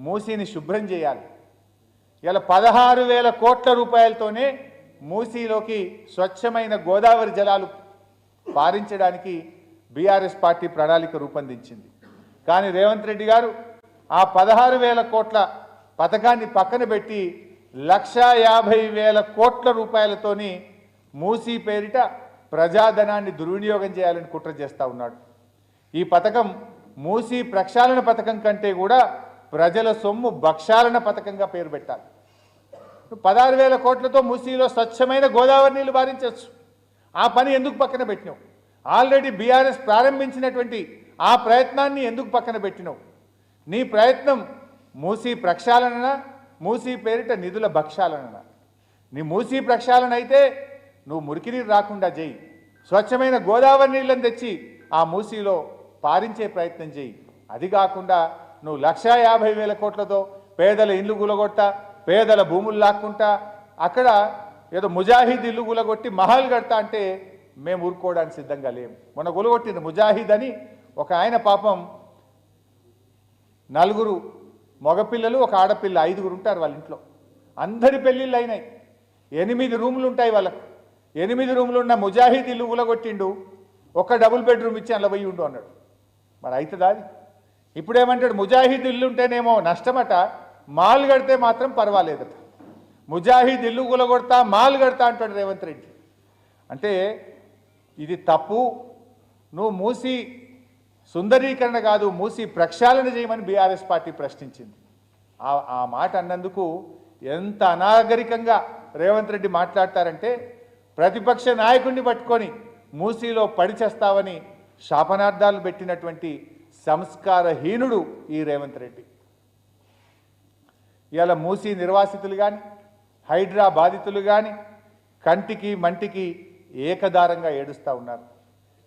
మూసీని శుభ్రం చేయాలి. ఇలా 16,000 కోట్ల రూపాయలతోనే మూసీలోకి స్వచ్ఛమైన గోదావరి జలాలు పారించడానికి బీఆర్ఎస్ పార్టీ ప్రణాళిక రూపొందించింది. కానీ రేవంత్ రెడ్డి గారు ఆ 16,000 కోట్ల పథకాన్ని పక్కన పెట్టి 1,50,000 కోట్ల రూపాయలతోని మూసీ పేరిట ప్రజాధనాన్ని దుర్వినియోగం చేయాలని కుట్ర చేస్తూ ఉన్నాడు. ఈ పథకం మూసీ ప్రక్షాళన పథకం కంటే కూడా ప్రజల సొమ్ము భక్షాలన పథకంగా పేరు పెట్టాలి. 16,000 కోట్లతో మూసీలో స్వచ్ఛమైన గోదావరి నీళ్లు పారించవచ్చు. ఆ పని ఎందుకు పక్కన పెట్టినావు? ఆల్రెడీ బీఆర్ఎస్ ప్రారంభించినటువంటి ఆ ప్రయత్నాన్ని ఎందుకు పక్కన పెట్టినావు? నీ ప్రయత్నం మూసీ ప్రక్షాళన, మూసీ పేరిట నిధుల భక్షాలన. నీ మూసీ ప్రక్షాళన అయితే నువ్వు మురికి నీరు రాకుండా చేయి, స్వచ్ఛమైన గోదావరి నీళ్ళని తెచ్చి ఆ మూసీలో పారించే ప్రయత్నం చేయి. అది కాకుండా నువ్వు 1,50,000 కోట్లతో పేదల ఇల్లు గులగొట్టా, పేదల భూములు లాక్కుంటా, అక్కడ ఏదో ముజాహిద్ ఇల్లు గులగొట్టి మహల్ కడతా అంటే మేము ఊరుకోవడానికి సిద్ధంగా లేము. మొన్న గులగొట్టింది ముజాహిద్ అని ఒక ఆయన పాపం 4 మగపిల్లలు ఒక ఆడపిల్ల 5 ఉంటారు వాళ్ళ ఇంట్లో. అందరి పెళ్ళిళ్ళు అయినాయి. 8 రూములు ఉంటాయి వాళ్ళకు. 8 రూములు ఉన్న ముజాహిద్ ఇల్లు గులగొట్టిండు. ఒక డబుల్ బెడ్రూమ్ ఇచ్చి అందులో పోయి ఉండు అన్నాడు. మరి అవుతుందా అది? ఇప్పుడేమంటాడు, ముజాహిద్ ఇల్లు ఉంటేనేమో నష్టమట, మాల్ కడితే మాత్రం పర్వాలేదట. ముజాహిద్ ఇల్లు గులగొడతా, మాల్ కడతా అంటాడు రేవంత్ రెడ్డి. అంటే ఇది తప్పు. నువ్వు మూసి సుందరీకరణ కాదు, మూసి ప్రక్షాళన చేయమని బీఆర్ఎస్ పార్టీ ప్రశ్నించింది. ఆ మాట అన్నందుకు ఎంత అనాగరికంగా రేవంత్ రెడ్డి మాట్లాడతారంటే, ప్రతిపక్ష నాయకుడిని పట్టుకొని మూసీలో పడిచేస్తావని శాపనార్థాలు పెట్టినటువంటి సంస్కారహీనుడు ఈ రేవంత్ రెడ్డి. ఇవాళ మూసీ నిర్వాసితులు కానీ, హైడ్రా బాధితులు కానీ కంటికి మంటికి ఏకదారంగా ఏడుస్తూ ఉన్నారు.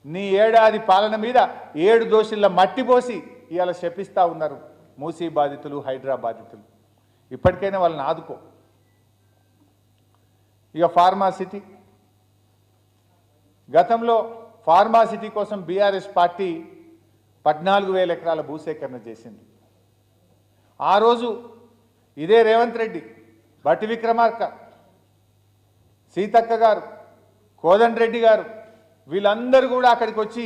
నీ ఏడాది పాలన మీద 7 దోషుల మట్టి పోసి ఇవాళ శపిస్తూ ఉన్నారు మూసీ బాధితులు, హైడ్రా బాధితులు. ఇప్పటికైనా వాళ్ళని ఆదుకో. ఇక ఫార్మాసిటీ, గతంలో ఫార్మాసిటీ కోసం బీఆర్ఎస్ పార్టీ 14,000 ఎకరాల భూసేకరణ చేసింది. ఆ రోజు ఇదే రేవంత్ రెడ్డి, బట్టి విక్రమార్క, సీతక్క గారు, కోదండరెడ్డి గారు వీళ్ళందరూ కూడా అక్కడికి వచ్చి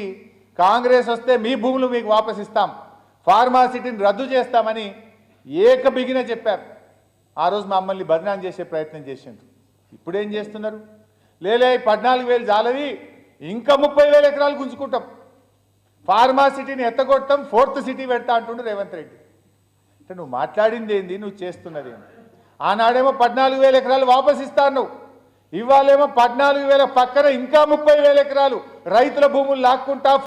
కాంగ్రెస్ వస్తే మీ భూములు మీకు వాపస్ ఇస్తాం, ఫార్మాసిటీని రద్దు చేస్తామని ఏకబిగిన చెప్పారు. ఆ రోజు మమ్మల్ని బదనాం చేసే ప్రయత్నం చేసిండ్రు. ఇప్పుడేం చేస్తున్నారు? లేలే 14,000 జాలవి, ఇంకా 30,000 ఎకరాలు గుంజుకుంటాం, ఫార్మాసిటీని ఎత్తగొడతాం, 4th సిటీ పెడతా అంటుండు రేవంత్ రెడ్డి. అంటే నువ్వు మాట్లాడింది ఏంది, నువ్వు చేస్తున్నది ఏంది? ఆనాడేమో 14,000 ఎకరాలు వాపస్ ఇస్తాను, ఇవాళేమో 14,000 పక్కన ఇంకా 30,000 ఎకరాలు రైతుల భూములు లాక్కుంటా